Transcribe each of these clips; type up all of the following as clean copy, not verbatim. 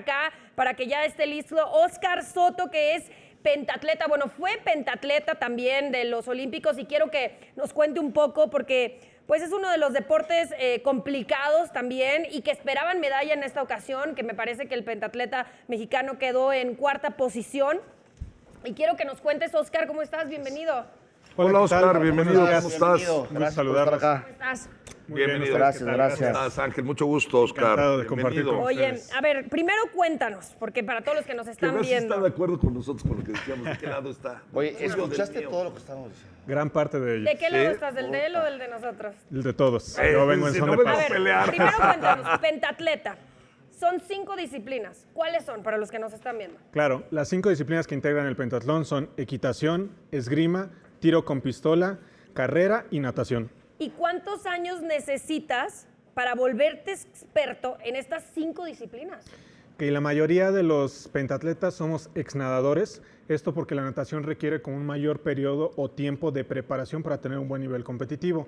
acá para que ya esté listo Óscar Soto, que es pentatleta, bueno, fue pentatleta también de los Olímpicos y quiero que nos cuente un poco porque pues es uno de los deportes complicados también y que esperaban medalla en esta ocasión, que me parece que el pentatleta mexicano quedó en 4ª posición. Y quiero que nos cuentes, Óscar, ¿cómo estás? Bienvenido. Hola, Óscar, bienvenido. ¿Cómo estás? Gracias por estar acá. ¿Cómo estás? Bienvenido. Gracias. ¿Cómo estás, Ángel? Mucho gusto, Óscar. Encantado de compartir Bienvenido. con Oye, a ver, primero cuéntanos, porque para todos los que nos Que están veas si viendo. está de acuerdo con nosotros, con lo que decíamos. ¿De qué lado está? Oye, ¿Tuyo o del ¿escuchaste mío? todo lo que estábamos diciendo? Gran parte de ellos. ¿De qué lado Sí. estás? ¿Del de él o del de nosotros? El de todos. Eh, Yo vengo en si son no de vengo paz. A ver, pelear. primero cuéntanos, pentatleta. Son 5 disciplinas. ¿Cuáles son para los que nos están viendo? Claro, las 5 disciplinas que integran el pentatlón son equitación, esgrima, tiro con pistola, carrera y natación. ¿Y cuántos años necesitas para volverte experto en estas 5 disciplinas? Que la mayoría de los pentatletas somos exnadadores, esto porque la natación requiere como un mayor periodo o tiempo de preparación para tener un buen nivel competitivo.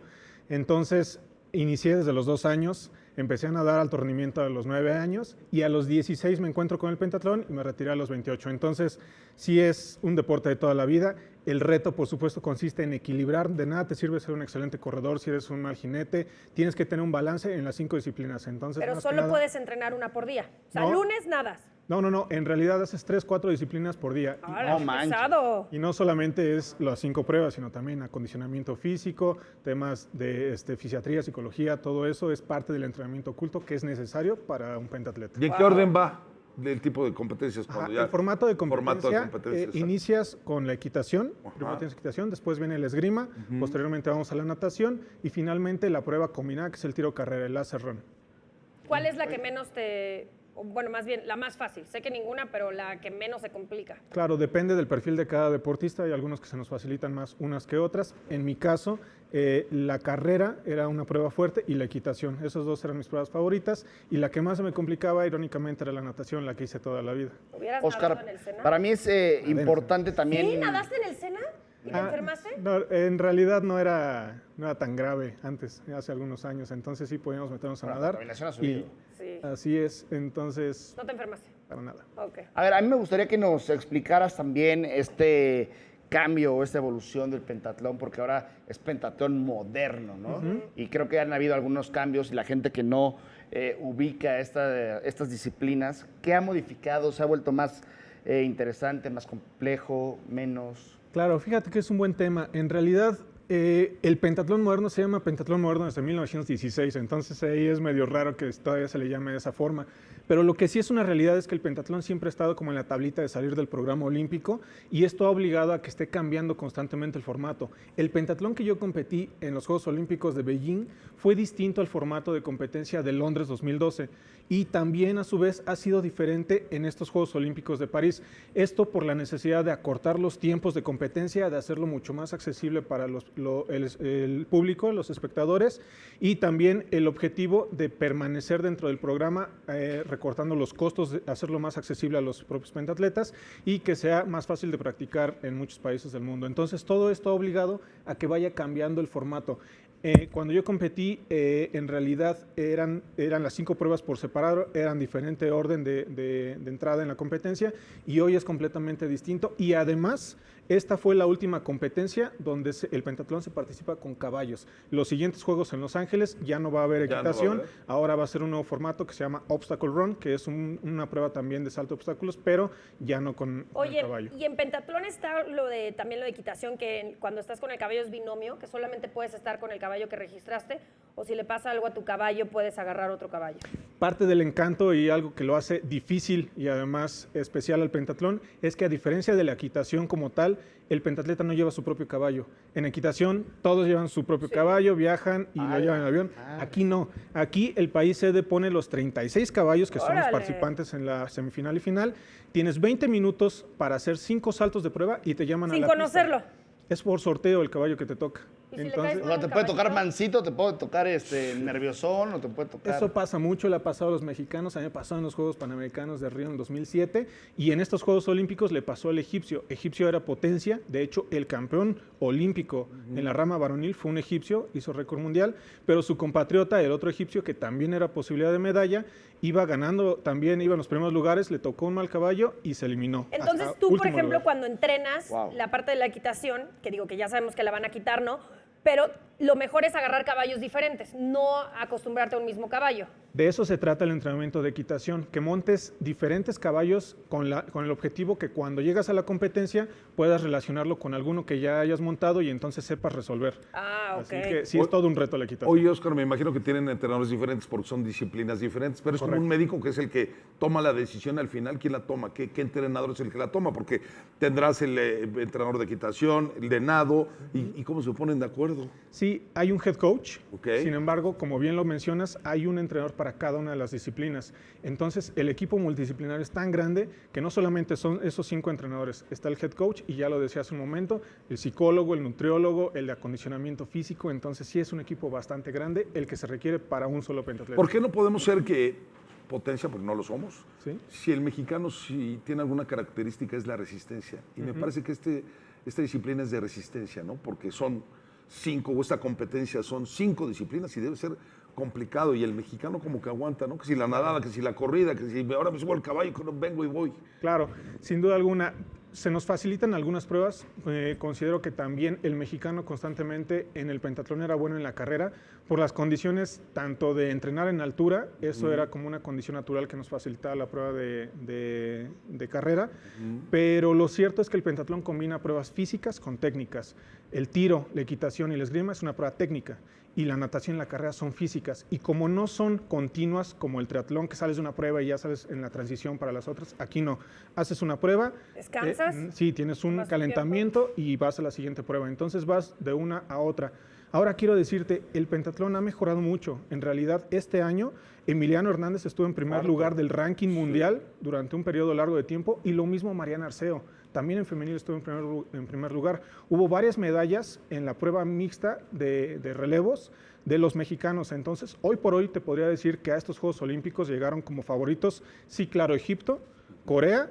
Entonces, inicié desde los 2 años, empecé a nadar alto rendimiento a los 9 años y a los 16 me encuentro con el pentatlón y me retiré a los 28. Entonces, sí es un deporte de toda la vida. El reto, por supuesto, consiste en equilibrar. De nada te sirve ser un excelente corredor si eres un mal jinete. Tienes que tener un balance en las 5 disciplinas. Entonces, Pero más que solo nada- puedes entrenar una por día. O sea, No. lunes nadas. No. En realidad haces 3, 4 disciplinas por día. Ahora, No qué manches. pesado. Y no solamente es las 5 pruebas, sino también acondicionamiento físico, temas de fisiatría, psicología, todo eso es parte del entrenamiento oculto que es necesario para un pentatleta. ¿Y en qué orden va del tipo de competencias? Ajá, Cuando ya- el formato de competencia, exacto. inicias con la equitación, Ajá. primero tienes equitación, después viene el esgrima, posteriormente vamos a la natación y finalmente la prueba combinada que es el tiro carrera, el láser run. ¿Cuál es la que menos o bueno, más bien, la más fácil? Sé que ninguna, pero la que menos se complica. Claro, depende del perfil de cada deportista, hay algunos que se nos facilitan más unas que otras. En mi caso, la carrera era una prueba fuerte y la equitación, esos dos eran mis pruebas favoritas y la que más se me complicaba, irónicamente, era la natación, la que hice toda la vida. ¿Hubieras nadado Óscar, en el Sena? para mí es importante también. ¿Sí? ¿Nadaste en el Sena? ¿Y te enfermaste? No, en realidad no era tan grave antes, hace algunos años, entonces sí podíamos meternos a La nadar. contaminación ha Y subido. Sí. así es, entonces, ¿No te enfermaste? para nada. Ok. A ver, a mí me gustaría que nos explicaras también este cambio o esta evolución del pentatlón, porque ahora es pentatlón moderno, ¿no? Y creo que han habido algunos cambios y la gente que no ubica estas disciplinas, ¿qué ha modificado? ¿Se ha vuelto más interesante, más complejo, menos? Claro, fíjate que es un buen tema. En realidad, el pentatlón moderno se llama pentatlón moderno desde 1916, entonces ahí es medio raro que todavía se le llame de esa forma. Pero lo que sí es una realidad es que el pentatlón siempre ha estado como en la tablita de salir del programa olímpico y esto ha obligado a que esté cambiando constantemente el formato. El pentatlón que yo competí en los Juegos Olímpicos de Beijing fue distinto al formato de competencia de Londres 2012 y también a su vez ha sido diferente en estos Juegos Olímpicos de París. Esto por la necesidad de acortar los tiempos de competencia, de hacerlo mucho más accesible para el público, los espectadores y también el objetivo de permanecer dentro del programa recortando los costos, de hacerlo más accesible a los propios pentatletas y que sea más fácil de practicar en muchos países del mundo. Entonces, todo esto ha obligado a que vaya cambiando el formato. Cuando yo competí, en realidad eran las 5 pruebas por separado, eran diferente orden de entrada en la competencia y hoy es completamente distinto y además esta fue la última competencia donde el pentatlón se participa con caballos. Los siguientes Juegos en Los Ángeles ya no va a haber Ya no va a equitación, haber. ahora va a ser un nuevo formato que se llama Obstacle Run, que es una prueba también de salto de obstáculos, pero ya no con el Oye, caballo. y en pentatlón está también lo de equitación, que cuando estás con el caballo es binomio, que solamente puedes estar con el caballo que registraste, o si le pasa algo a tu caballo, puedes agarrar otro caballo. Parte del encanto y algo que lo hace difícil y además especial al pentatlón es que a diferencia de la equitación como tal, el pentatleta no lleva su propio caballo. En equitación todos llevan su propio caballo, viajan y lo llevan en avión. Aquí no. Aquí el país sede pone los 36 caballos que son los ¡Órale! participantes en la semifinal y final. Tienes 20 minutos para hacer 5 saltos de prueba y te llaman a Sin la conocerlo. pista. Es por sorteo el caballo que te toca. ¿Y si le Entonces, caes O sea, te el puede tocar caballito? mansito, te puede tocar nerviosón, o te puede tocar... eso pasa mucho, le ha pasado a los mexicanos, a mí me pasó en los Juegos Panamericanos de Río en 2007 y en estos Juegos Olímpicos le pasó al egipcio. Egipcio era potencia, de hecho el campeón olímpico en la rama varonil fue un egipcio, hizo récord mundial, pero su compatriota, el otro egipcio que también era posibilidad de medalla, iba ganando también, iba en los primeros lugares, le tocó un mal caballo y se eliminó. Entonces hasta tú, por último ejemplo, lugar. cuando entrenas Wow. la parte de la equitación, que digo que ya sabemos que la van a quitar, ¿no? Pero lo mejor es agarrar caballos diferentes, no acostumbrarte a un mismo caballo. De eso se trata el entrenamiento de equitación, que montes diferentes caballos con el objetivo que cuando llegas a la competencia puedas relacionarlo con alguno que ya hayas montado y entonces sepas resolver. Ah, ok. Así que sí es todo un reto la equitación. Oye, Oscar, me imagino que tienen entrenadores diferentes porque son disciplinas diferentes, pero es como Correcto. un médico que es el que toma la decisión al final. ¿Quién la toma? ¿Qué entrenador es el que la toma? Porque tendrás el entrenador de equitación, el de nado, y cómo se ponen de acuerdo. Sí, hay un head coach, Ok. sin embargo, como bien lo mencionas, hay un entrenador para cada una de las disciplinas. Entonces, el equipo multidisciplinario es tan grande que no solamente son esos 5 entrenadores, está el head coach y ya lo decía hace un momento, el psicólogo, el nutriólogo, el de acondicionamiento físico, entonces sí es un equipo bastante grande el que se requiere para un solo pentatleta. ¿Por qué no podemos ser que potencia, porque no lo somos? ¿Sí? Si el mexicano sí tiene alguna característica es la resistencia. Y me parece que esta disciplina es de resistencia, ¿no? Porque son 5, o esta competencia son 5 disciplinas y debe ser complicado. Y el mexicano como que aguanta, ¿no? Que si la nadada, que si la corrida, que si ahora me subo al caballo, que no vengo y voy. Claro, sin duda alguna. Se nos facilitan algunas pruebas. Considero que también el mexicano constantemente en el pentatlón era bueno en la carrera por las condiciones tanto de entrenar en altura, eso era como una condición natural que nos facilitaba la prueba de carrera, pero lo cierto es que el pentatlón combina pruebas físicas con técnicas. El tiro, la equitación y la esgrima es una prueba técnica y la natación y la carrera son físicas. Y como no son continuas como el triatlón, que sales de una prueba y ya sabes en la transición para las otras, aquí no. Haces una prueba. ¿Descansas? Sí, tienes un ¿Tomas tu calentamiento y vas a la siguiente prueba. Entonces vas de una a otra. Ahora quiero decirte, el pentatlón ha mejorado mucho. En realidad, este año, Emiliano Hernández estuvo en primer lugar del ranking mundial durante un periodo largo de tiempo y lo mismo Mariana Arceo. También en femenil estuvo en primer lugar. Hubo varias medallas en la prueba mixta de relevos de los mexicanos. Entonces, hoy por hoy te podría decir que a estos Juegos Olímpicos llegaron como favoritos, sí, claro, Egipto, Corea,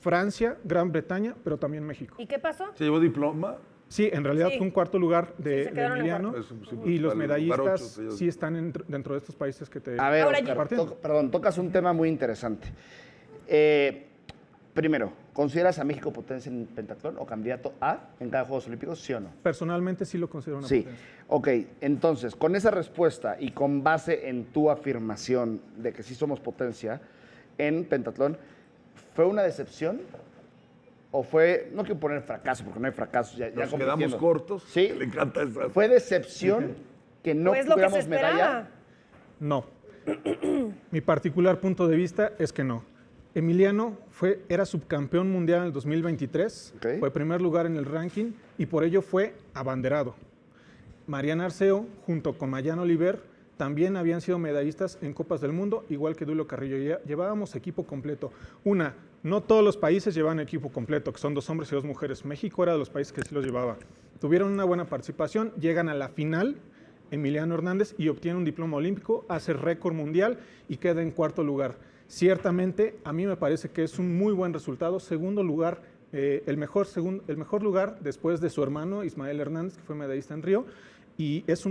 Francia, Gran Bretaña, pero también México. ¿Y qué pasó? ¿Se llevó diploma? Sí, en realidad Sí. fue un cuarto lugar Sí, de se quedaron en Emiliano cuarto. Eso, sí, y los para el medallistas lugar 8, ellos- sí están dentro de estos países que te... A ver, Ahora Oscar, yo- perdón, tocas un tema muy interesante. Primero, ¿consideras a México potencia en pentatlón o candidato a en cada Juegos Olímpicos, sí o no? Personalmente sí lo considero una Sí. potencia. Ok, entonces, con esa respuesta y con base en tu afirmación de que sí somos potencia en pentatlón, ¿fue una decepción? ¿O fue, no quiero poner fracaso, porque no hay fracasos, ya Nos compitiendo. quedamos cortos. Sí. Le encanta esa. ¿Fue decepción que no Pues lo que se tuviéramos medalla? esperaba. No. Mi particular punto de vista es que no. Emiliano era subcampeón mundial en el 2023, Ok. fue primer lugar en el ranking y por ello fue abanderado. Mariana Arceo, junto con Mayana Oliver, también habían sido medallistas en Copas del Mundo, igual que Dulo Carrillo. Llevábamos equipo completo. No todos los países llevaban equipo completo, que son 2 hombres y 2 mujeres. México era de los países que sí los llevaba. Tuvieron una buena participación, llegan a la final, Emiliano Hernández, y obtiene un diploma olímpico, hace récord mundial y queda en cuarto lugar. Ciertamente, a mí me parece que es un muy buen resultado. Segundo lugar, el mejor lugar después de su hermano Ismael Hernández, que fue medallista en Río, y es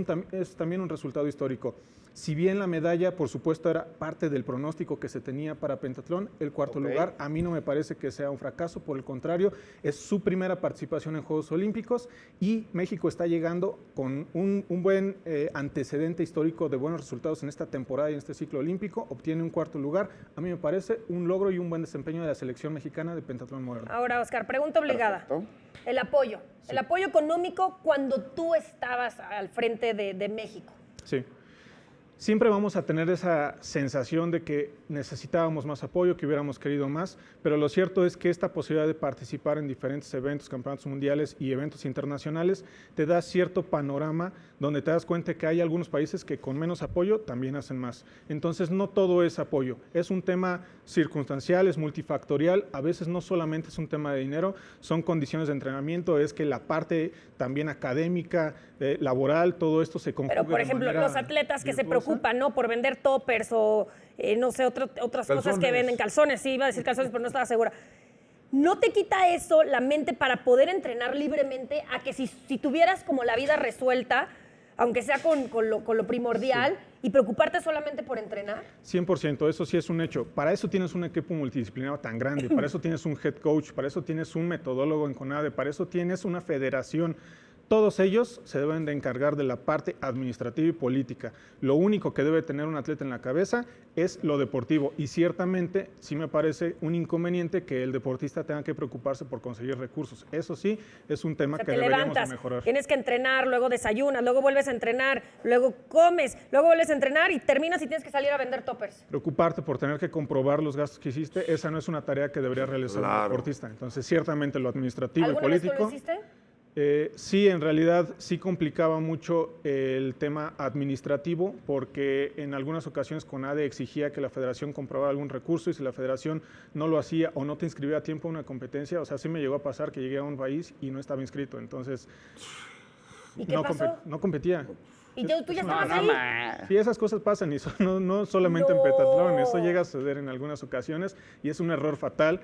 también un resultado histórico. Si bien la medalla, por supuesto, era parte del pronóstico que se tenía para pentatlón, el cuarto Ok. lugar, a mí no me parece que sea un fracaso, por el contrario, es su primera participación en Juegos Olímpicos y México está llegando con un buen antecedente histórico de buenos resultados en esta temporada y en este ciclo olímpico, obtiene un cuarto lugar, a mí me parece un logro y un buen desempeño de la selección mexicana de pentatlón moderno. Ahora, Oscar, pregunta obligada. Perfecto. El apoyo. El apoyo económico cuando tú estabas al frente de México. Sí. Siempre vamos a tener esa sensación de que necesitábamos más apoyo, que hubiéramos querido más, pero lo cierto es que esta posibilidad de participar en diferentes eventos, campeonatos mundiales y eventos internacionales, te da cierto panorama donde te das cuenta que hay algunos países que con menos apoyo también hacen más. Entonces no todo es apoyo, es un tema circunstancial, es multifactorial, a veces no solamente es un tema de dinero, son condiciones de entrenamiento, es que la parte también académica, laboral, todo esto se conjuga. Pero, por de ejemplo, manera los atletas que se virtuosa. preocupan, ¿no? Por vender toppers o, no sé, otras cosas que Calzones. venden. Calzones, sí, iba a decir calzones, pero no estaba segura. ¿No te quita eso la mente para poder entrenar libremente a que si tuvieras como la vida resuelta, aunque sea con lo primordial, y preocuparte solamente por entrenar. 100%, eso sí es un hecho. Para eso tienes un equipo multidisciplinario tan grande, para eso tienes un head coach, para eso tienes un metodólogo en CONADE, para eso tienes una federación. Todos ellos se deben de encargar de la parte administrativa y política. Lo único que debe tener un atleta en la cabeza es lo deportivo. Y ciertamente sí me parece un inconveniente que el deportista tenga que preocuparse por conseguir recursos. Eso sí es un tema O sea, que te deberíamos levantas, de mejorar. tienes que entrenar, luego desayunas, luego vuelves a entrenar, luego comes, luego vuelves a entrenar y terminas y tienes que salir a vender toppers. Preocuparte por tener que comprobar los gastos que hiciste, esa no es una tarea que debería realizar un Claro. deportista. Entonces, ciertamente lo administrativo y ¿Alguna vez tú político. lo hiciste? Sí, en realidad sí complicaba mucho el tema administrativo porque en algunas ocasiones CONADE exigía que la federación comprobara algún recurso y si la federación no lo hacía o no te inscribía a tiempo a una competencia, o sea, sí me llegó a pasar que llegué a un país y no estaba inscrito, entonces ¿Y qué pasó? no competía. ¿Y tú ya No, estabas no, ahí? ma. Sí, esas cosas pasan y no solamente en No. pentatlón, eso llega a suceder en algunas ocasiones y es un error fatal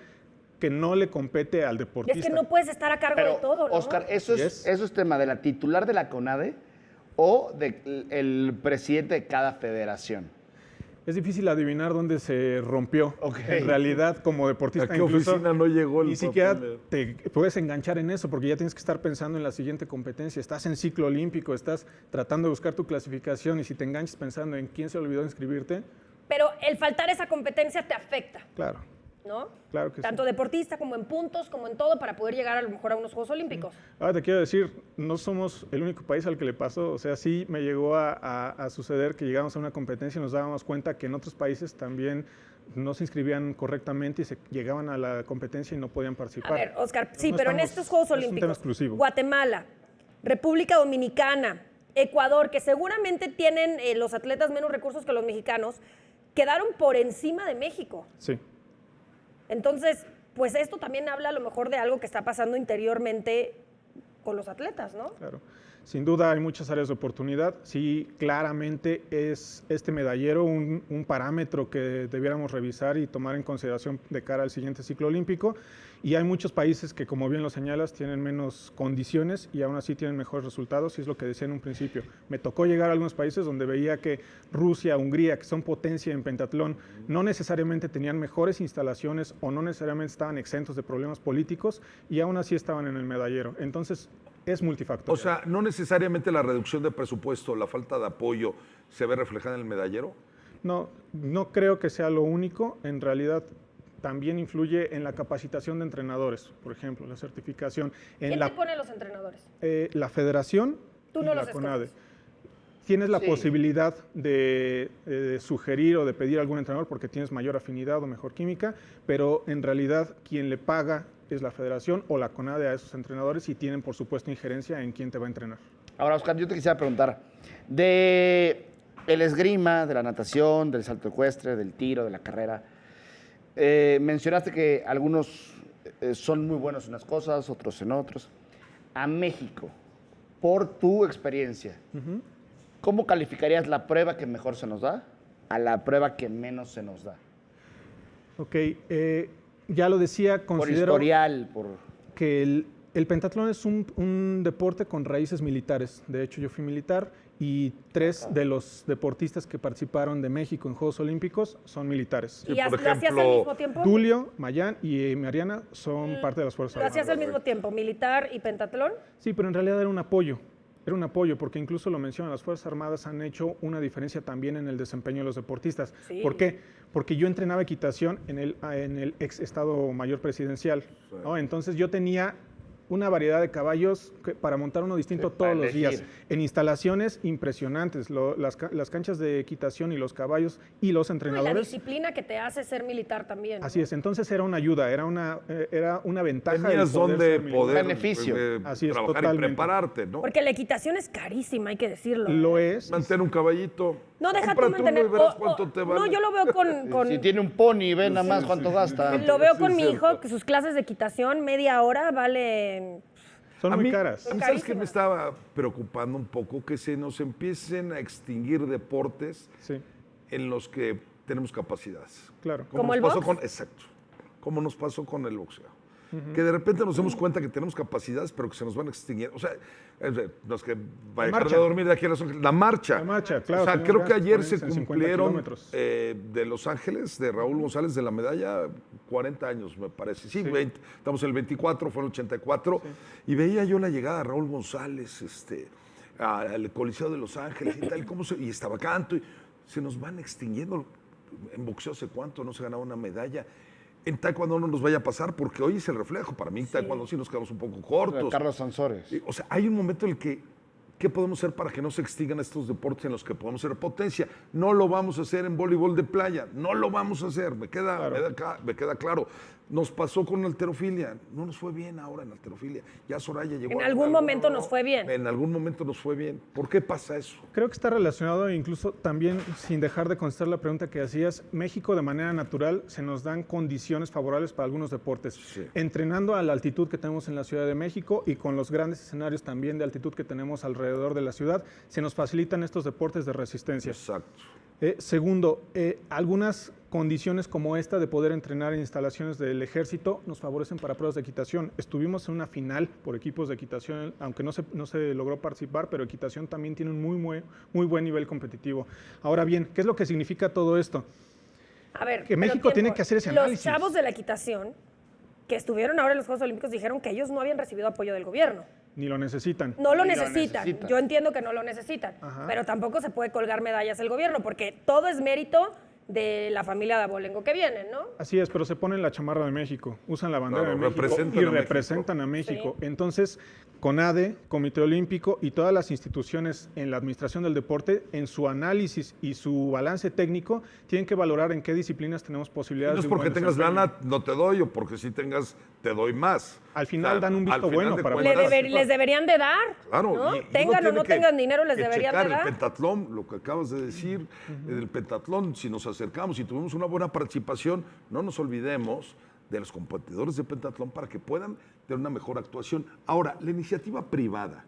que no le compete al Y deportista. es que no puedes estar a cargo Pero, de todo, ¿no? Oscar, ¿eso Yes. es tema de la titular de la CONADE o del presidente de cada federación? Es difícil adivinar dónde se rompió. Ok. En realidad, como deportista, ¿A qué oficina no llegó el ni siquiera papel? te puedes enganchar en eso, porque ya tienes que estar pensando en la siguiente competencia. Estás en ciclo olímpico, estás tratando de buscar tu clasificación y si te enganchas pensando en quién se olvidó inscribirte, Pero el faltar esa competencia te afecta, claro, ¿no? claro que Tanto sí. deportista como en puntos, como en todo, para poder llegar a lo mejor a unos Juegos Olímpicos. Ahora te quiero decir, no somos el único país al que le pasó. O sea, sí me llegó a suceder que llegamos a una competencia y nos dábamos cuenta que en otros países también no se inscribían correctamente y se llegaban a la competencia y no podían A participar. ver, Oscar, Entonces, sí, no pero en estamos- estos Juegos es un tema Olímpicos, exclusivo. Guatemala, República Dominicana, Ecuador, que seguramente tienen los atletas menos recursos que los mexicanos, quedaron por encima de México. Sí. Entonces, pues esto también habla a lo mejor de algo que está pasando interiormente con los atletas, ¿no? Claro. Sin duda hay muchas áreas de oportunidad. Sí, claramente es este medallero un parámetro que debiéramos revisar y tomar en consideración de cara al siguiente ciclo olímpico. Y hay muchos países que, como bien lo señalas, tienen menos condiciones y aún así tienen mejores resultados, y es lo que decía en un principio. Me tocó llegar a algunos países donde veía que Rusia, Hungría, que son potencia en pentatlón, no necesariamente tenían mejores instalaciones o no necesariamente estaban exentos de problemas políticos y aún así estaban en el medallero. Entonces, es multifactorial. O sea, no necesariamente la reducción de presupuesto, la falta de apoyo se ve reflejada en el medallero. No creo que sea lo único. En realidad, también influye en la capacitación de entrenadores, por ejemplo, la certificación. En ¿Quién te pone los entrenadores? la federación Tú y no la los CONADE. escoges. Tienes la Sí. posibilidad de sugerir o de pedir a algún entrenador porque tienes mayor afinidad o mejor química, pero en realidad quien le paga es la federación o la CONADE a esos entrenadores y tienen, por supuesto, injerencia en quién te va a entrenar. Ahora, Oscar, yo te quisiera preguntar, de el esgrima, de la natación, del salto ecuestre, del tiro, de la carrera, mencionaste que algunos son muy buenos en unas cosas, otros en otros. A México, por tu experiencia, ¿cómo calificarías la prueba que mejor se nos da a la prueba que menos se nos da? Ok, ya lo decía, Por considero historial, por... que el pentatlón es un deporte con raíces militares. De hecho, yo fui militar y 3 de los deportistas que participaron de México en Juegos Olímpicos son militares. Sí, ¿Y por lo hacías al ejemplo, mismo tiempo? Tulio, Mayán y Mariana son parte de las Fuerzas ¿Lo hacías Armadas. al mismo tiempo, militar y pentatlón? Sí, pero en realidad era un apoyo. Era un apoyo, porque incluso lo mencionan, las Fuerzas Armadas han hecho una diferencia también en el desempeño de los deportistas. Sí. ¿Por qué? Porque yo entrenaba equitación en el ex Estado Mayor Presidencial, ¿no? Entonces yo tenía una variedad de caballos para montar uno distinto Sí, todos para los días, elegir. en instalaciones impresionantes. Las canchas de equitación y los caballos y los No, y la entrenadores. disciplina que te hace ser militar también. ¿no? Así es, entonces era una ayuda, era una ventaja. el Tenías poder donde ser militar. poder Beneficio. Así es, trabajar totalmente. y prepararte, ¿no? Porque la equitación es carísima, hay que decirlo. Lo es. Mantén un caballito. No, deja tú Cómprate uno mantener. y verás cuánto te vale. No, yo lo veo con Si tiene un pony, ve nada más cuánto gasta. lo veo con Sí, mi cierto. hijo, que sus clases de equitación, media hora, valen. Son A muy mí, caras. a mí, ¿sabes qué me estaba preocupando un poco? Que se nos empiecen a extinguir deportes Sí, en los que tenemos capacidades. claro. ¿Como nos el pasó box? Exacto. Como nos pasó con el boxeo. que de repente nos damos cuenta que tenemos capacidades, pero que se nos van a extinguir. O sea, los que vayan a dormir de aquí a Los Ángeles, la marcha. La marcha, claro. O sea, tenemos creo que ayer se 50 cumplieron kilómetros. de Los Ángeles, de Raúl González, de la medalla, 40 años, me parece. Sí, 20, estamos en el 24, fue en el 84, y veía yo la llegada de Raúl González, al Coliseo de Los Ángeles y tal, y estaba canto, y se nos van extinguiendo. En boxeo hace cuánto no se ganaba una medalla. En taekwondo no nos vaya a pasar, porque hoy es el reflejo. Para mí, taekwondo sí nos quedamos un poco cortos. Carlos Sansores. O sea, hay un momento en el que, ¿qué podemos hacer para que no se extingan estos deportes en los que podemos ser potencia? No lo vamos a hacer en voleibol de playa, no lo vamos a hacer, me queda claro. Nos pasó con halterofilia, no nos fue bien ahora en halterofilia. Ya Soraya llegó. En algún momento nos fue bien. En algún momento nos fue bien. ¿Por qué pasa eso? Creo que está relacionado, incluso también, sin dejar de contestar la pregunta que hacías, México de manera natural se nos dan condiciones favorables para algunos deportes. Sí. Entrenando a la altitud que tenemos en la Ciudad de México y con los grandes escenarios también de altitud que tenemos alrededor de la ciudad, se nos facilitan estos deportes de resistencia. Exacto. Segundo, algunas condiciones como esta de poder entrenar en instalaciones del ejército nos favorecen para pruebas de equitación. Estuvimos en una final por equipos de equitación, aunque no se logró participar, pero equitación también tiene un muy buen nivel competitivo. Ahora bien, ¿qué es lo que significa todo esto? A ver, Que pero México tiene que hacer ese análisis. Los chavos de la equitación que estuvieron ahora en los Juegos Olímpicos dijeron que ellos no habían recibido apoyo del gobierno. Ni lo necesitan. No lo Ni lo necesitan. necesitan. Yo entiendo que no lo necesitan. Ajá. Pero tampoco se puede colgar medallas el gobierno, porque todo es mérito de la familia de Abolengo que vienen, ¿no? Así es, pero se ponen la chamarra de México, usan la bandera Claro, de México representan y a representan a México. Sí. Entonces, CONADE, Comité Olímpico y todas las instituciones en la administración del deporte, en su análisis y su balance técnico, tienen que valorar en qué disciplinas tenemos posibilidades. No es de un porque buen tengas desempeño. lana, no te doy, o porque si tengas, te doy más. Al final dan un visto al final bueno de para cuentas, Les deberían de dar, Claro, ¿no? y Tengan uno o no tiene que- tengan dinero, les que deberían checar de dar. El pentatlón, lo que acabas de decir, del pentatlón, si nos acercamos y tuvimos una buena participación, no nos olvidemos de los competidores de pentatlón para que puedan tener una mejor actuación. Ahora, la iniciativa privada,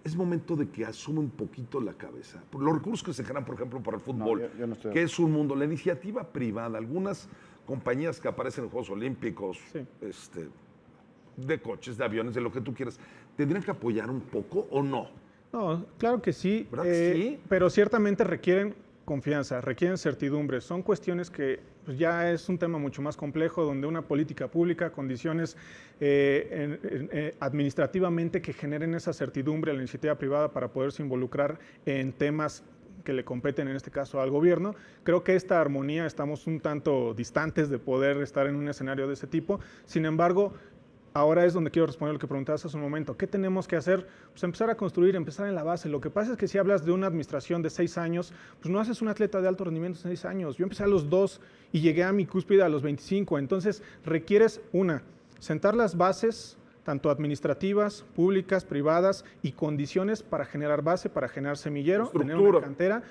es momento de que asuma un poquito la cabeza. Por los recursos que se generan, por ejemplo, para el fútbol, yo no estoy de que es un mundo, la iniciativa privada, algunas compañías que aparecen en Juegos Olímpicos, Sí. de coches, de aviones, de lo que tú quieras, ¿tendrían que apoyar un poco o no? No, claro que sí, ¿Verdad que sí? pero ciertamente requieren confianza, requieren certidumbre. Son cuestiones que pues, ya es un tema mucho más complejo, donde una política pública, condiciones administrativamente que generen esa certidumbre a la iniciativa privada para poderse involucrar en temas que le competen en este caso al gobierno. Creo que esta armonía estamos un tanto distantes de poder estar en un escenario de ese tipo. Sin embargo, ahora es donde quiero responder lo que preguntabas hace un momento. ¿Qué tenemos que hacer? Pues empezar a construir, empezar en la base. Lo que pasa es que si hablas de una administración de 6 años, pues no haces un atleta de alto rendimiento en 6 años. Yo empecé a los 2 y llegué a mi cúspide a los 25. Entonces requieres, sentar las bases, tanto administrativas, públicas, privadas, y condiciones para generar base, para generar semillero, tener Estructura. una cantera,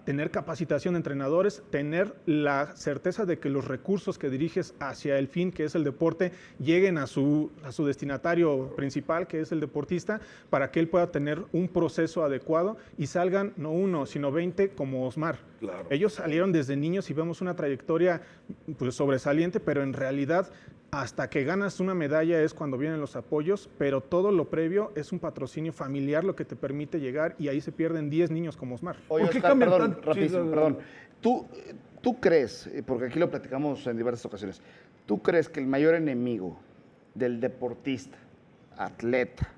tener capacitación de entrenadores, tener la certeza de que los recursos que diriges hacia el fin, que es el deporte, lleguen a su destinatario principal, que es el deportista, para que él pueda tener un proceso adecuado y salgan no 1, sino 20 como Osmar. Claro. Ellos salieron desde niños y vemos una trayectoria pues, sobresaliente, pero en realidad hasta que ganas una medalla es cuando vienen los apoyos, pero todo lo previo es un patrocinio familiar lo que te permite llegar, y ahí se pierden 10 niños como Osmar. Oye, ¿Por qué Oscar, cambian perdón, tanto? rapidísimo, Sí, perdón. ¿Tú crees, porque aquí lo platicamos en diversas ocasiones, tú crees que el mayor enemigo del deportista, atleta,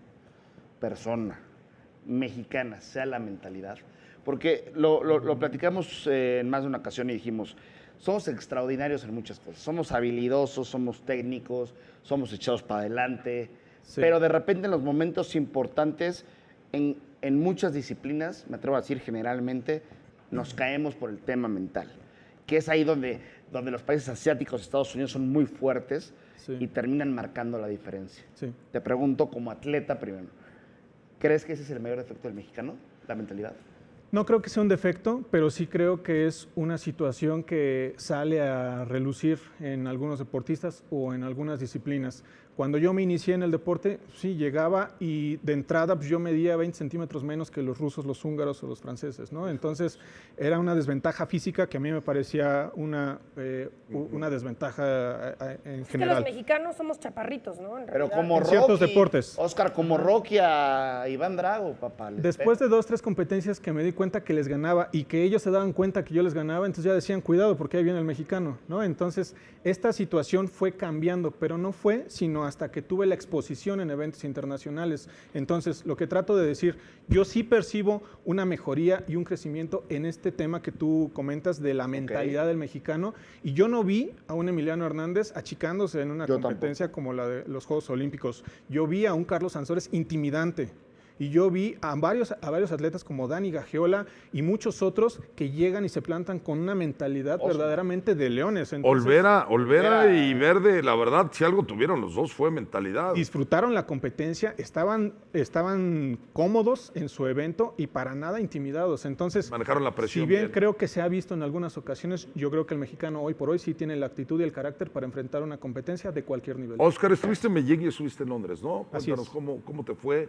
persona mexicana sea la mentalidad? Porque lo platicamos en más de una ocasión y dijimos, somos extraordinarios en muchas cosas, somos habilidosos, somos técnicos, somos echados para adelante, Sí. pero de repente en los momentos importantes, en muchas disciplinas, me atrevo a decir generalmente, nos caemos por el tema mental, que es ahí donde los países asiáticos, Estados Unidos, son muy fuertes Sí. y terminan marcando la diferencia. Sí. Te pregunto como atleta primero, ¿crees que ese es el mayor defecto del mexicano, la mentalidad? No creo que sea un defecto, pero sí creo que es una situación que sale a relucir en algunos deportistas o en algunas disciplinas. Cuando yo me inicié en el deporte, sí, llegaba y de entrada pues, yo medía 20 centímetros menos que los rusos, los húngaros o los franceses, ¿no? Entonces era una desventaja física que a mí me parecía una desventaja en Es que general. los mexicanos somos chaparritos, ¿no? En Pero realidad. como En ciertos Rocky, deportes. Oscar, como Rocky a Iván Drago, papá. les Después pega. de 2, 3 competencias que me di cuenta que les ganaba y que ellos se daban cuenta que yo les ganaba, entonces ya decían, cuidado, porque ahí viene el mexicano, ¿no? Entonces, esta situación fue cambiando, pero no fue sino hasta que tuve la exposición en eventos internacionales. Entonces, lo que trato de decir, yo sí percibo una mejoría y un crecimiento en este tema que tú comentas de la mentalidad del mexicano, y yo no vi a un Emiliano Hernández achicándose en una Yo competencia como la de los Juegos Olímpicos. Yo vi a un Carlos Sansores intimidante. Y yo vi a varios atletas como Dani Gagiola y muchos otros que llegan y se plantan con una mentalidad verdaderamente de leones. Entonces, Olvera y Verde, la verdad, si algo tuvieron los dos fue mentalidad. disfrutaron la competencia, estaban cómodos en su evento y para nada intimidados. Entonces, Manejaron la presión si bien bien. creo que se ha visto en algunas ocasiones, yo creo que el mexicano hoy por hoy sí tiene la actitud y el carácter para enfrentar una competencia de cualquier nivel. Oscar, estuviste en Beijing y estuviste en Londres, ¿no? Así Cuéntanos es. cómo te fue.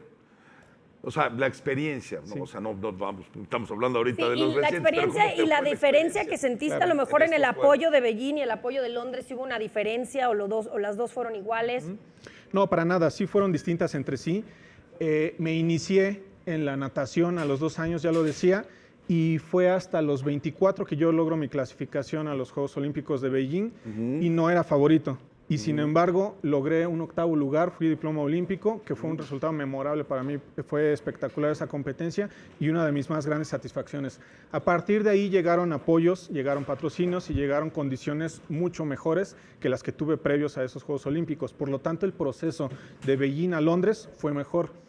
O sea, la experiencia, ¿no? Sí. O sea, no vamos, estamos hablando ahorita Sí, de y los la recientes, pero experiencia ¿cómo te y la fue diferencia que experiencia? sentiste Claro, a lo mejor en el estos apoyo de Beijing y el apoyo de Londres, ¿sí hubo una diferencia o las dos fueron iguales? No, para nada, sí fueron distintas entre sí. Me inicié en la natación a los 2 años, ya lo decía, y fue hasta los 24 que yo logro mi clasificación a los Juegos Olímpicos de Beijing y no era favorito. Y sin embargo, logré un 8º lugar, fui diploma olímpico, que fue un resultado memorable para mí, fue espectacular esa competencia y una de mis más grandes satisfacciones. A partir de ahí llegaron apoyos, llegaron patrocinios y llegaron condiciones mucho mejores que las que tuve previos a esos Juegos Olímpicos. Por lo tanto, el proceso de Beijing a Londres fue mejor.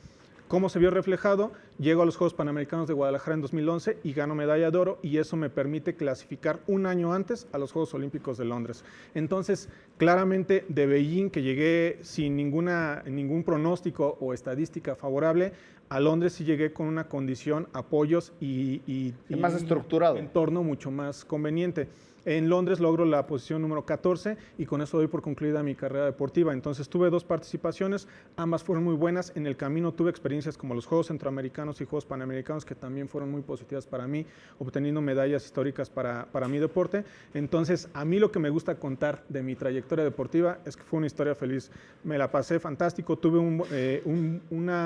¿Cómo se vio reflejado? Llego a los Juegos Panamericanos de Guadalajara en 2011 y gano medalla de oro y eso me permite clasificar un año antes a los Juegos Olímpicos de Londres. Entonces, claramente de Beijing, que llegué sin ningún pronóstico o estadística favorable, a Londres sí llegué con una condición, apoyos y más estructurado. un entorno mucho más conveniente. En Londres logro la posición número 14 y con eso doy por concluida mi carrera deportiva. Entonces tuve 2 participaciones, ambas fueron muy buenas. En el camino tuve experiencias como los Juegos Centroamericanos y Juegos Panamericanos que también fueron muy positivas para mí, obteniendo medallas históricas para mi deporte. Entonces a mí lo que me gusta contar de mi trayectoria deportiva es que fue una historia feliz. Me la pasé fantástico, tuve un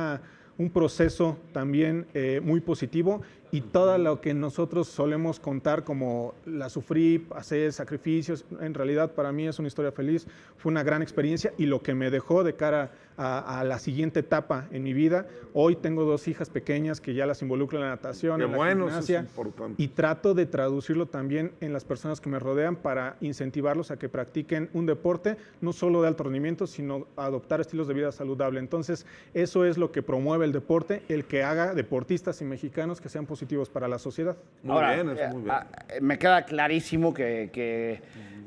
proceso también muy positivo y todo lo que nosotros solemos contar como la sufrí, pasé sacrificios, en realidad para mí es una historia feliz, fue una gran experiencia y lo que me dejó de cara a la siguiente etapa en mi vida. Hoy tengo 2 hijas pequeñas que ya las involucro en la natación, Qué en la bueno, eso es gimnasia importante. y trato de traducirlo también en las personas que me rodean para incentivarlos a que practiquen un deporte, no solo de alto rendimiento, sino adoptar estilos de vida saludable. Entonces, eso es lo que promueve el deporte, el que haga deportistas y mexicanos que sean positivos para la sociedad. Muy bien, eso muy bien. Me queda clarísimo que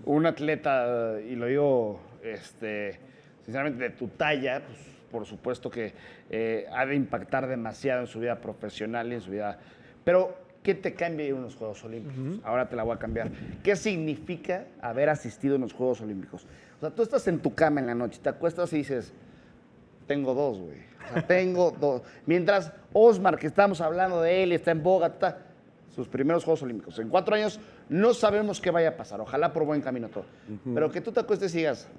un atleta, y lo digo sinceramente de tu talla, pues, por supuesto que ha de impactar demasiado en su vida profesional y en su vida. Pero, ¿qué te cambia ir a unos Juegos Olímpicos? Ahora te la voy a cambiar. ¿Qué significa haber asistido a unos Juegos Olímpicos? O sea, tú estás en tu cama en la noche, te acuestas y dices, tengo 2, güey. O sea, tengo 2. Mientras Osmar, que estamos hablando de él, está en Bogotá, sus primeros Juegos Olímpicos. En 4 años no sabemos qué vaya a pasar. Ojalá por buen camino todo. Pero que tú te acuestes y digas,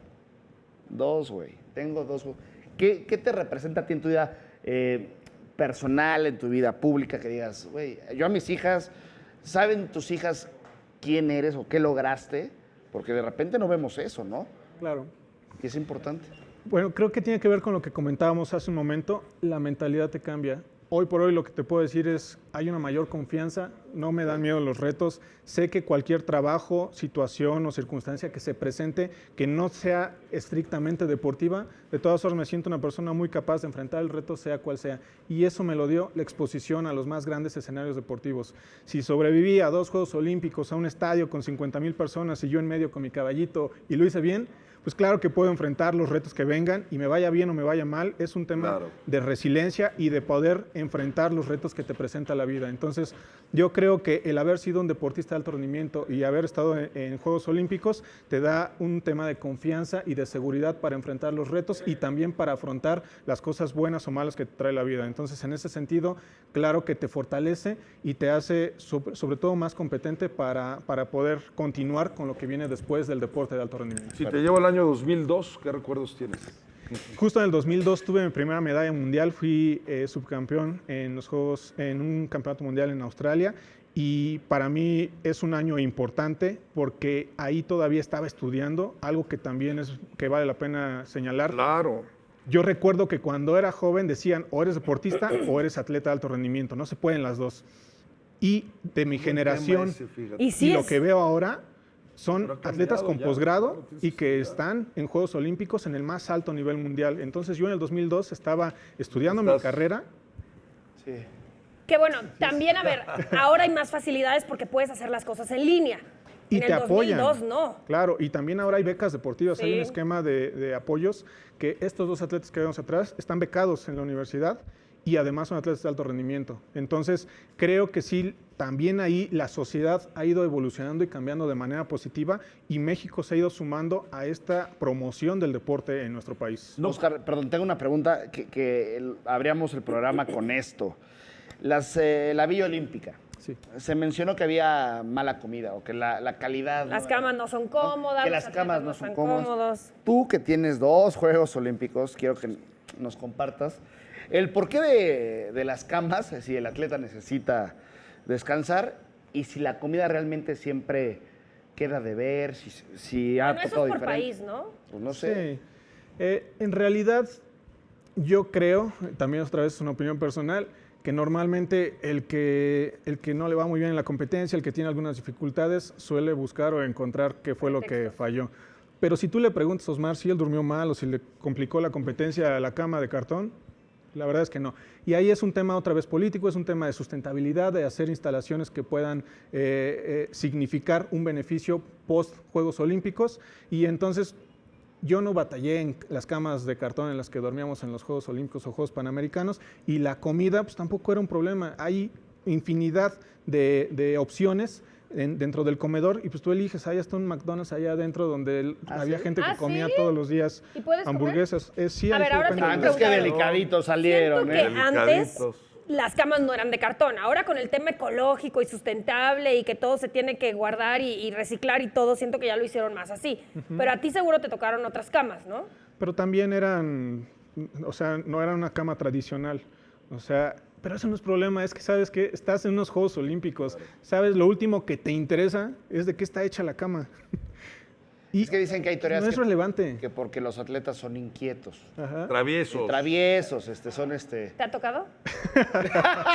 2, güey. Tengo 2. ¿Qué te representa a ti en tu vida personal, en tu vida pública? Que digas, güey, yo a mis hijas, ¿saben tus hijas quién eres o qué lograste? Porque de repente no vemos eso, ¿no? Claro. Y es importante. Bueno, creo que tiene que ver con lo que comentábamos hace un momento, la mentalidad te cambia. Hoy por hoy lo que te puedo decir es, hay una mayor confianza, no me dan miedo los retos, sé que cualquier trabajo, situación o circunstancia que se presente, que no sea estrictamente deportiva, de todas formas me siento una persona muy capaz de enfrentar el reto sea cual sea. Y eso me lo dio la exposición a los más grandes escenarios deportivos. Si sobreviví a 2 Juegos Olímpicos, a un estadio con 50,000 personas y yo en medio con mi caballito y lo hice bien, pues claro que puedo enfrentar los retos que vengan y me vaya bien o me vaya mal, es un tema Claro. de resiliencia y de poder enfrentar los retos que te presenta la vida. Entonces, yo creo creo que el haber sido un deportista de alto rendimiento y haber estado en Juegos Olímpicos te da un tema de confianza y de seguridad para enfrentar los retos y también para afrontar las cosas buenas o malas que te trae la vida. Entonces, en ese sentido, claro que te fortalece y te hace sobre todo más competente para poder continuar con lo que viene después del deporte de alto rendimiento. Si te llevo al año 2002, ¿qué recuerdos tienes? Justo en el 2002 tuve mi primera medalla mundial, fui subcampeón en los Juegos, en un campeonato mundial en Australia, y para mí es un año importante porque ahí todavía estaba estudiando, algo que también que vale la pena señalar. Claro. Yo recuerdo que cuando era joven decían o eres deportista o eres atleta de alto rendimiento, no se pueden las dos. Y de mi generación Ese, fíjate. Y sí lo es. que veo ahora son Pero ha atletas cambiado con ya, posgrado claro, tienes y que que estudiar. están en Juegos Olímpicos en el más alto nivel mundial. Entonces yo en el 2002 estaba estudiando mi Estás- carrera. Sí. Que bueno, también, a ver, ahora hay más facilidades porque puedes hacer las cosas en línea. Y en te el apoyan. 2002 no. Claro, y también ahora hay becas deportivas, hay Sí. un esquema de apoyos que estos dos atletas que vemos atrás están becados en la universidad y además son atletas de alto rendimiento. Entonces, creo que sí, también ahí la sociedad ha ido evolucionando y cambiando de manera positiva y México se ha ido sumando a esta promoción del deporte en nuestro país. No. Oscar, perdón, tengo una pregunta abríamos el programa con esto. La Villa Olímpica. Sí. Se mencionó que había mala comida o que la calidad... Las no- camas no son cómodas. Que los las camas atletas no son están cómodas. Tú que tienes 2 Juegos Olímpicos, quiero que nos compartas el porqué de las camas, si el atleta necesita descansar y si la comida realmente siempre queda de ver, si ha Bueno, eso tocado es por diferente. país, ¿no? Pues no sé. Sí. En realidad, yo creo, también otra vez es una opinión personal, que normalmente el que no le va muy bien en la competencia, el que tiene algunas dificultades, suele buscar o encontrar qué fue lo que Pretextos. falló. Pero si tú le preguntas a Osmar si él durmió mal o si le complicó la competencia a la cama de cartón, la verdad es que no. Y ahí es un tema otra vez político, es un tema de sustentabilidad, de hacer instalaciones que puedan significar un beneficio post Juegos Olímpicos. Y entonces yo no batallé en las camas de cartón en las que dormíamos en los Juegos Olímpicos o Juegos Panamericanos, y la comida pues tampoco era un problema. Hay infinidad de opciones dentro del comedor y pues tú eliges, hay hasta un McDonald's allá adentro donde había ¿sí? gente que ¿Ah, comía sí? todos los días ¿Y puedes comer? hamburguesas. Sí, A ahí ver, sí ahora depende sí Ah, me del- entonces qué preguntaron. delicaditos salieron, Siento que antes Delicaditos. las camas no eran de cartón. Ahora con el tema ecológico y sustentable y que todo se tiene que guardar y reciclar y todo, siento que ya lo hicieron más así. Pero a ti seguro te tocaron otras camas, ¿no? Pero también eran, o sea, no era una cama tradicional. O sea, pero eso no es problema, es que sabes que estás en unos Juegos Olímpicos, sabes, lo último que te interesa es de qué está hecha la cama. Y Es que dicen que hay teorías no es relevante. que porque los atletas son inquietos, Ajá. Traviesos. traviesos, son ¿Te ha tocado?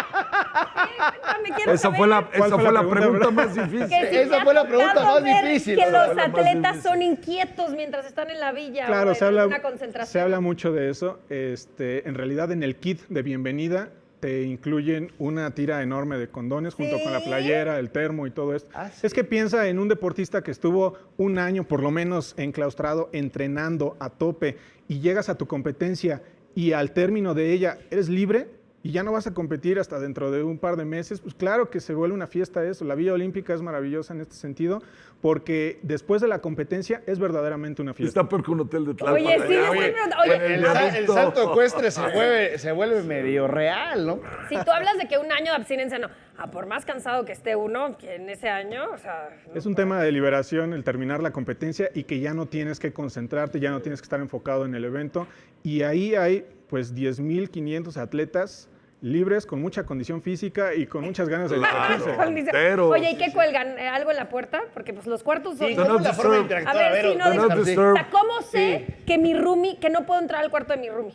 Cuéntame, quiero Esa saber. fue la, ¿Cuál esa fue fue la la pregunta, pregunta verdad? más difícil. Que si Esa te ha fue la pregunta tocado más ver difícil, Que esa los fue la más atletas difícil. son inquietos mientras están en la villa. Claro, o se en una habla, concentración. se habla mucho de eso. En realidad, en el kit de bienvenida te incluyen una tira enorme de condones junto con la ¿Sí? playera, el termo y todo esto. Ah, sí. Es que piensa en un deportista que estuvo un año por lo menos enclaustrado, entrenando a tope, y llegas a tu competencia y al término de ella eres libre y ya no vas a competir hasta dentro de un par de meses. Pues claro que se vuelve una fiesta eso. La Villa Olímpica es maravillosa en este sentido porque después de la competencia es verdaderamente una fiesta. Está peor que un hotel de Tlalpan. Oye, sí, allá. oye, oye, El, el salto ecuestre se vuelve medio real, ¿no? si tú hablas de que un año de abstinencia, no. Por más cansado que esté uno, que en ese año, o sea... no Es un tema de liberación el terminar la competencia y que ya no tienes que concentrarte, ya no tienes que estar enfocado en el evento. Y ahí hay pues 10,500 atletas libres, con mucha condición física y con muchas ganas de divertirse. Condición. Enteros. Oye, ¿y qué cuelgan? ¿Algo en la puerta? Porque pues los cuartos son... Sí, No, ¿cómo no, es la disturb. forma de A interactuar? ver, sí, no, Do not disturb. disturb. O sea, ¿cómo sé que mi roomie, que no puedo entrar al cuarto de mi roomie?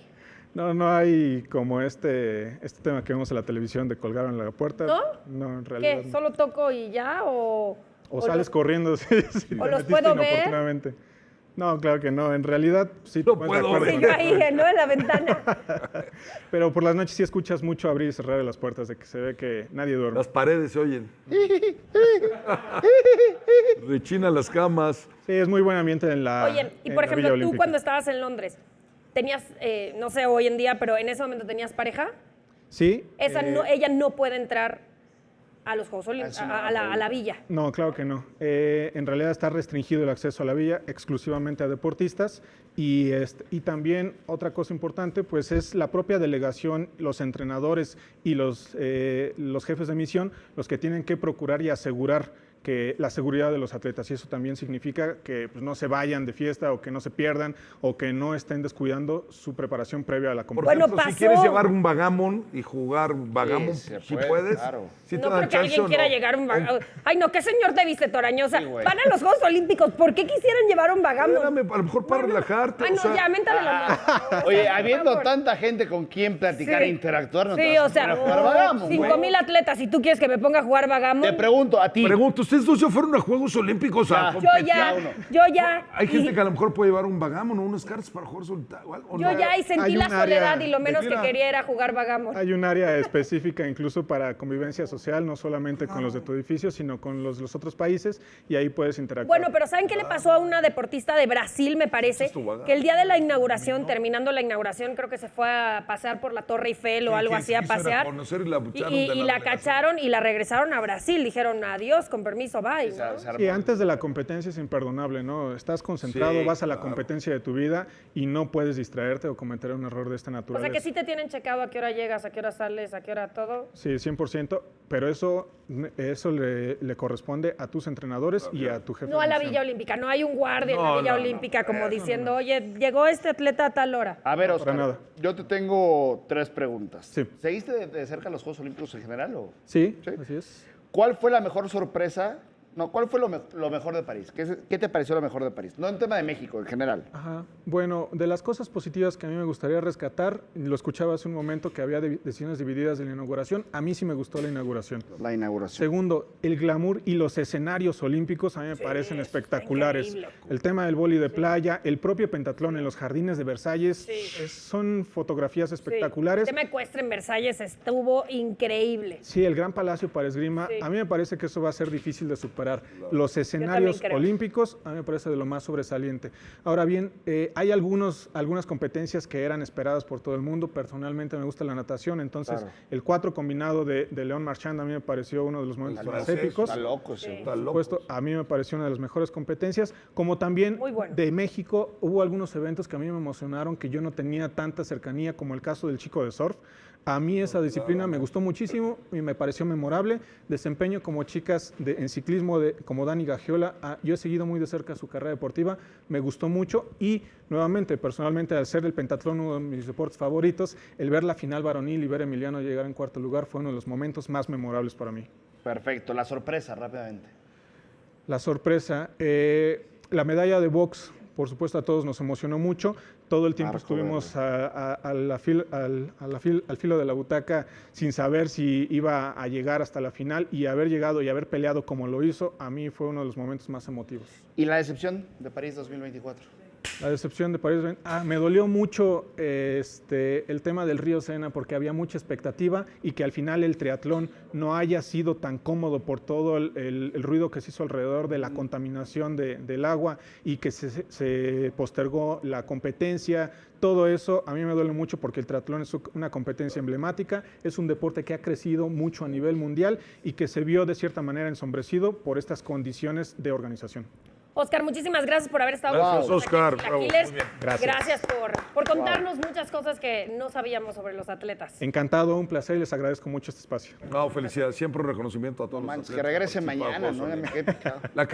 No hay como este tema que vemos en la televisión de colgar en la puerta. ¿No? No, en realidad. ¿Qué? no. ¿Solo toco y ya? ¿O Sales los- corriendo si te o los metiste puedo ver. inoportunamente. No, claro que no. En realidad sí No te pones de puedo acuerdo Sí, ver. con yo ahí, ¿no? En la ventana. Pero por las noches sí escuchas mucho abrir y cerrar de las puertas, de que se ve que nadie duerme. Las paredes se oyen. Rechina las camas. Sí, es muy buen ambiente en la Oye, y en por la ejemplo, Villa tú Olímpica. cuando estabas en Londres, ¿tenías, no sé, hoy en día, pero en ese momento tenías pareja? Sí. Ella no puede entrar a los Juegos Olímpicos, Eso no a, me a la villa. No, claro que no. En realidad está restringido el acceso a la villa exclusivamente a deportistas y también otra cosa importante pues es la propia delegación, los entrenadores y los jefes de misión los que tienen que procurar y asegurar que la seguridad de los atletas y eso también significa que pues, no se vayan de fiesta o que no se pierdan o que no estén descuidando su preparación previa a la Por competencia. Bueno, ejemplo, si pasó. quieres llevar un vagamon y jugar vagamon, se si puede, puedes, claro. si te No dan creo que chance alguien o quiera no. llegar a un vagamun. Ay, no, qué señor te viste, Torañosa. Sí, güey. Van a los Juegos Olímpicos. ¿Por qué quisieran llevar un vagamun? Espérame, a lo mejor para relajarte. Ay, o no, sea, ya, méntale la mano. Oye, Por habiendo favor. tanta gente con quien platicar Sí. e interactuar, no Sí, te vas o a poner sea, a jugar vagamun, güey. 5,000 atletas. Si tú quieres que me ponga a jugar vagamun. Te pregunto a ti. pregunto, ¿ustedes dos ya fueron a Juegos Olímpicos a Ya. Yo ya, uno. yo ya. Hay gente Y- que a lo mejor puede llevar un vagamon o unos cartas para jugar solitario. o algo, ¿o Yo no? ya y sentí Hay la un área soledad y lo menos que mira. quería era jugar vagamun. Hay un área específica incluso para convivencia social, no solamente con los de tu edificio, sino con los otros países, y ahí puedes interactuar. Bueno, pero ¿saben qué le pasó a una deportista de Brasil, me parece? Es tu vagamun. Que el día de la inauguración, terminando la inauguración, creo que se fue a pasear por la Torre Eiffel o Sí, algo que así a quiso ir a pasear. conocer y la bucharon Y de la la delegación. cacharon y la regresaron a Brasil. Dijeron adiós, con permiso, bye. Se- ¿no? se armó. Sí, antes de la competencia es imperdonable, ¿no? Estás concentrado, Sí, vas a la claro. competencia de tu vida y no puedes distraerte o cometer un error de esta O naturaleza. sea que sí te tienen checado a qué hora llegas, a qué hora sales, a qué hora todo. Sí, 100%, pero eso le corresponde a tus entrenadores y a tu jefe. No de a la misión. Villa Olímpica, no hay un guardia en la No, Villa no, no. Olímpica como diciendo, oye, llegó este atleta a tal hora. A ver, para Oscar, nada. yo te tengo 3 preguntas. Sí. ¿Seguiste de cerca los Juegos Olímpicos en general? Sí, Sí. así es. ¿Cuál fue la mejor sorpresa? No, ¿cuál fue lo mejor de París? ¿Qué te pareció lo mejor de París? No en tema de México, en general. Ajá. Bueno, de las cosas positivas que a mí me gustaría rescatar, lo escuchaba hace un momento que había decisiones divididas de la inauguración, a mí sí me gustó la inauguración. La inauguración. Segundo, el glamour y los escenarios olímpicos a mí me parecen espectaculares. increíble. El tema del vóley de playa, el propio pentatlón en los jardines de Versalles, son fotografías espectaculares. El tema ecuestre en Versalles estuvo increíble. Sí, el Gran Palacio para Esgrima, Sí. a mí me parece que eso va a ser difícil de superar. Los escenarios creo. olímpicos, a mí me parece de lo más sobresaliente. Ahora bien, hay algunas competencias que eran esperadas por todo el mundo. Personalmente me gusta la natación, entonces Claro. el 4 combinado de León Marchand a mí me pareció uno de los momentos más francés, épicos. Está loco, sí. Está Por loco. supuesto, a mí me pareció una de las mejores competencias, como también Muy bueno. de México hubo algunos eventos que a mí me emocionaron, que yo no tenía tanta cercanía, como el caso del chico de surf. A mí esa disciplina me gustó muchísimo y me pareció memorable. Desempeño como chicas en ciclismo como Dani Gagiola, yo he seguido muy de cerca su carrera deportiva, me gustó mucho y nuevamente, personalmente, al ser el pentatlón uno de mis deportes favoritos, el ver la final varonil y ver a Emiliano llegar en cuarto lugar fue uno de los momentos más memorables para mí. Perfecto. La sorpresa, rápidamente. La sorpresa, la medalla de box, por supuesto a todos nos emocionó mucho. Todo el tiempo Marco estuvimos al filo de la butaca sin saber si iba a llegar hasta la final, y haber llegado y haber peleado como lo hizo, a mí fue uno de los momentos más emotivos. ¿Y la decepción de París 2024? La decepción de París, me dolió mucho el tema del río Sena, porque había mucha expectativa y que al final el triatlón no haya sido tan cómodo por todo el ruido que se hizo alrededor de la contaminación del agua y que se postergó la competencia. Todo eso a mí me duele mucho porque el triatlón es una competencia emblemática, es un deporte que ha crecido mucho a nivel mundial y que se vio de cierta manera ensombrecido por estas condiciones de organización. Oscar, muchísimas gracias por haber estado Gracias, con nosotros aquí en Oscar. Bravo, Chilaquiles. muy bien. Gracias. por contarnos muchas cosas que no sabíamos sobre los atletas. Encantado, un placer y les agradezco mucho este espacio. No, felicidades. Siempre un reconocimiento a todos No los manches, que atletas regrese participados en mañana, Juegos ¿no? Ya me Olímpicos. quedé picado. La